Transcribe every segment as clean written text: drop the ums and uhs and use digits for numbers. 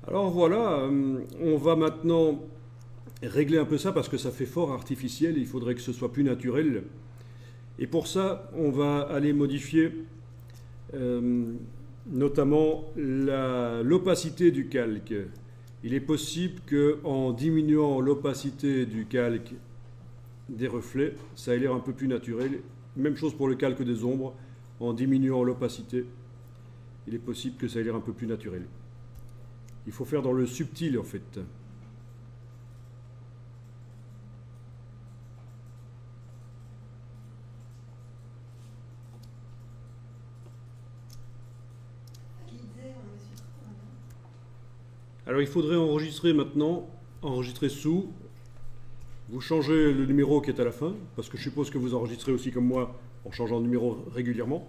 Alors voilà, on va maintenant régler un peu ça parce que ça fait fort artificiel, il faudrait que ce soit plus naturel. Et pour ça, on va aller modifier notamment l'opacité du calque. Il est possible qu'en diminuant l'opacité du calque des reflets, ça ait l'air un peu plus naturel. Même chose pour le calque des ombres, en diminuant l'opacité, il est possible que ça ait l'air un peu plus naturel. Il faut faire dans le subtil en fait. Alors il faudrait enregistrer maintenant, enregistrer sous. Vous changez le numéro qui est à la fin, parce que je suppose que vous enregistrez aussi comme moi en changeant de numéro régulièrement.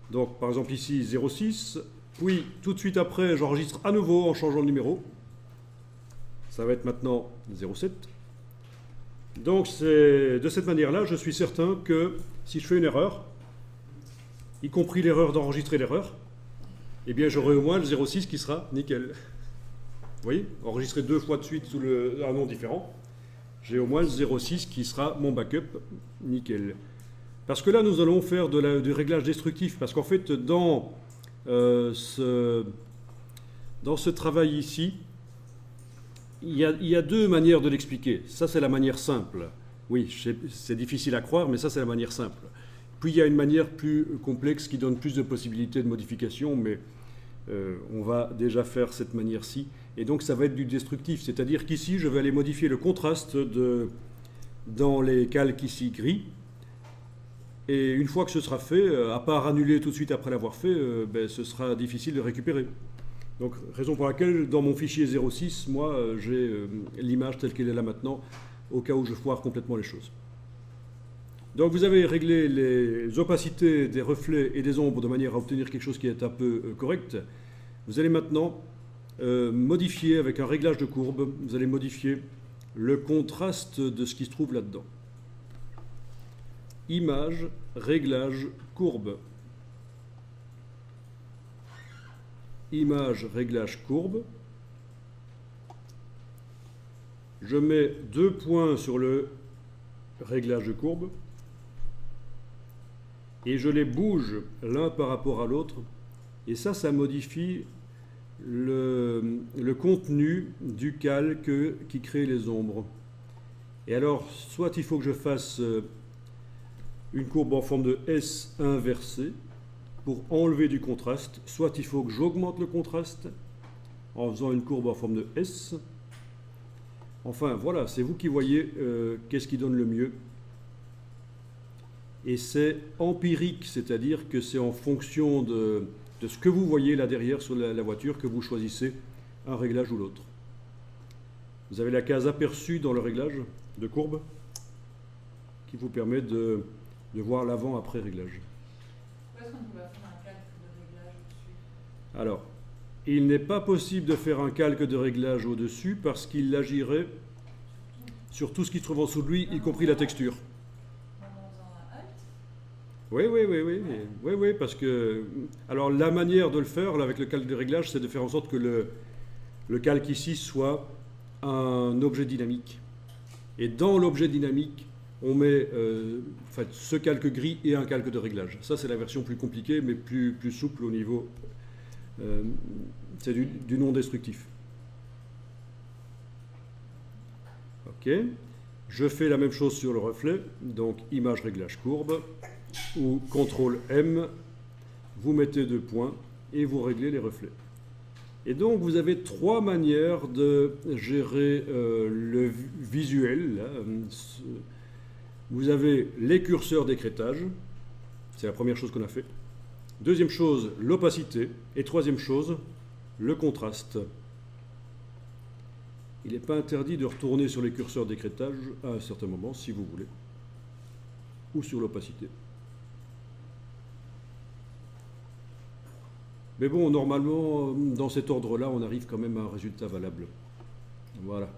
Donc par exemple ici 06, puis tout de suite après j'enregistre à nouveau en changeant le numéro. Ça va être maintenant 07. Donc c'est de cette manière-là, je suis certain que si je fais une erreur, y compris l'erreur d'enregistrer l'erreur, eh bien j'aurai au moins le 06 qui sera nickel. Vous voyez, enregistré deux fois de suite sous un nom différent, j'ai au moins le 06 qui sera mon backup nickel. Parce que là, nous allons faire du réglage destructif, parce qu'en fait, dans ce travail ici, il y a deux manières de l'expliquer. Ça, c'est la manière simple. Oui, c'est difficile à croire, mais ça, c'est la manière simple. Puis, il y a une manière plus complexe qui donne plus de possibilités de modification, mais on va déjà faire cette manière-ci. Et donc, ça va être du destructif. C'est-à-dire qu'ici, je vais aller modifier le contraste dans les calques ici gris. Et une fois que ce sera fait, à part annuler tout de suite après l'avoir fait, ce sera difficile de récupérer. Donc, raison pour laquelle, dans mon fichier 06, moi, j'ai l'image telle qu'elle est là maintenant, au cas où je foire complètement les choses. Donc, vous avez réglé les opacités des reflets et des ombres de manière à obtenir quelque chose qui est un peu correct. Vous allez maintenant modifier avec un réglage de courbe, vous allez modifier le contraste de ce qui se trouve là-dedans. Image, réglage, courbe. Image, réglage, courbe. Je mets 2 points sur le réglage de courbe et je les bouge l'un par rapport à l'autre. Et ça modifie le contenu du calque qui crée les ombres. Et alors, soit il faut que je fasse une courbe en forme de S inversée pour enlever du contraste, soit il faut que j'augmente le contraste en faisant une courbe en forme de S. Enfin, voilà, c'est vous qui voyez qu'est-ce qui donne le mieux. Et c'est empirique, c'est-à-dire que c'est en fonction de ce que vous voyez là derrière sur la voiture que vous choisissez un réglage ou l'autre. Vous avez la case aperçue dans le réglage de courbe qui vous permet de voir l'avant-après réglage. Pourquoi est-ce qu'on ne peut pas faire un calque de réglage au-dessus? Alors, il n'est pas possible de faire un calque de réglage au-dessus parce qu'il agirait sur tout ce qui se trouve en dessous de lui, y compris la texture. Oui, parce que... Alors, la manière de le faire là, avec le calque de réglage, c'est de faire en sorte que le calque ici soit un objet dynamique. Et dans l'objet dynamique, on met ce calque gris et un calque de réglage. Ça, c'est la version plus compliquée, mais plus souple au niveau... c'est du non destructif. OK. Je fais la même chose sur le reflet. Donc, image, réglage, courbe. Ou CTRL M, vous mettez 2 points et vous réglez les reflets. Et donc vous avez 3 manières de gérer le visuel. Là. Vous avez les curseurs d'écrêtage, c'est la première chose qu'on a fait. Deuxième chose, l'opacité. Et troisième chose, le contraste. Il n'est pas interdit de retourner sur les curseurs d'écrêtage à un certain moment, si vous voulez, ou sur l'opacité. Mais bon, normalement, dans cet ordre-là, on arrive quand même à un résultat valable. Voilà.